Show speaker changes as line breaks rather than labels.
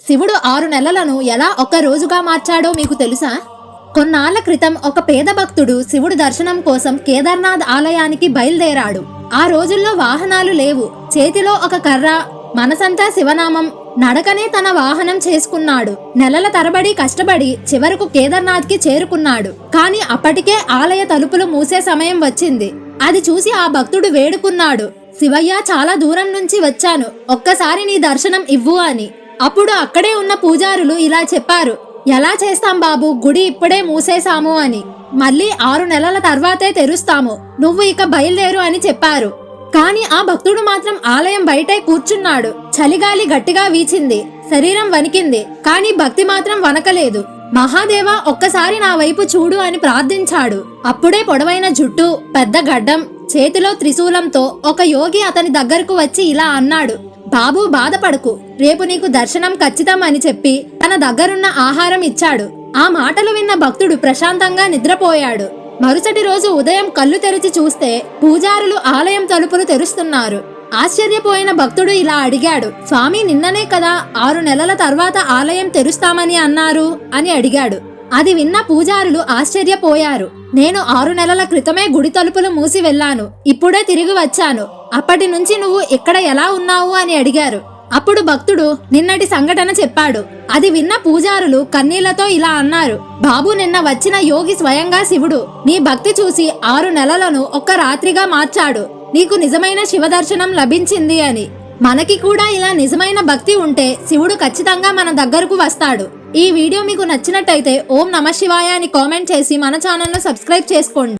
శివుడు 6 నెలలను ఎలా ఒక్క రోజుగా మార్చాడో మీకు తెలుసా? కొన్నాళ్ల క్రితం ఒక పేద భక్తుడు శివుడు దర్శనం కోసం కేదార్నాథ్ ఆలయానికి బయలుదేరాడు. ఆ రోజుల్లో వాహనాలు లేవు. చేతిలో ఒక కర్ర, మనసంతా శివనామం, నడకనే తన వాహనం చేసుకున్నాడు. నెలల తరబడి కష్టపడి చివరకు కేదార్నాథ్ కి చేరుకున్నాడు. కానీ అప్పటికే ఆలయ తలుపులు మూసే సమయం వచ్చింది. అది చూసి ఆ భక్తుడు వేడుకున్నాడు, శివయ్య, చాలా దూరం నుంచి వచ్చాను, ఒక్కసారి నీ దర్శనం ఇవ్వు అని. అప్పుడు అక్కడే ఉన్న పూజారులు ఇలా చెప్పారు, ఎలా చేస్తాం బాబు, గుడి ఇప్పుడే మూసేశాము అని. మళ్ళీ 6 నెలల తర్వాతే తెరుస్తాము, నువ్వు ఇక బయలుదేరు అని చెప్పారు. కానీ ఆ భక్తుడు మాత్రం ఆలయం బయటే కూర్చున్నాడు. చలిగాలి గట్టిగా వీచింది, శరీరం వణికింది, కానీ భక్తి మాత్రం వనకలేదు. మహాదేవ, ఒక్కసారి నా వైపు చూడు అని ప్రార్థించాడు. అప్పుడే పొడవైన జుట్టు, పెద్ద గడ్డం, చేతిలో త్రిశూలంతో ఒక యోగి అతని దగ్గరకు వచ్చి ఇలా అన్నాడు, బాబు, బాధపడకు, రేపు నీకు దర్శనం ఖచ్చితం అని చెప్పి తన దగ్గరున్న ఆహారం ఇచ్చాడు. ఆ మాటలు విన్న భక్తుడు ప్రశాంతంగా నిద్రపోయాడు. మరుసటి రోజు ఉదయం కళ్ళు తెరిచి చూస్తే పూజారులు ఆలయం తలుపులు తెరుస్తున్నారు. ఆశ్చర్యపోయిన భక్తుడు ఇలా అడిగాడు, స్వామి, నిన్ననే కదా 6 నెలల తర్వాత ఆలయం తెరుస్తామని అన్నారు అని అడిగాడు. అది విన్న పూజారులు ఆశ్చర్యపోయారు. నేను 6 నెలల క్రితమే గుడి తలుపులు మూసి వెళ్ళాను, ఇప్పుడే తిరిగి వచ్చాను, అప్పటి నుంచి నువ్వు ఇక్కడ ఎలా ఉన్నావు అని అడిగారు. అప్పుడు భక్తుడు నిన్నటి సంఘటన చెప్పాడు. అది విన్న పూజారులు కన్నీళ్లతో ఇలా అన్నారు, బాబు, నిన్న వచ్చిన యోగి స్వయంగా శివుడు. నీ భక్తి చూసి 6 నెలలను ఒక్క రాత్రిగా మార్చాడు, నీకు నిజమైన శివ దర్శనం లభించింది అని. మనకి కూడా ఇలా నిజమైన భక్తి ఉంటే శివుడు ఖచ్చితంగా మన దగ్గరకు వస్తాడు. ఈ వీడియో మీకు నచ్చినట్టయితే ఓం నమః శివాయ అని కామెంట్ చేసి మన ఛానల్ను సబ్స్క్రైబ్ చేసుకోండి.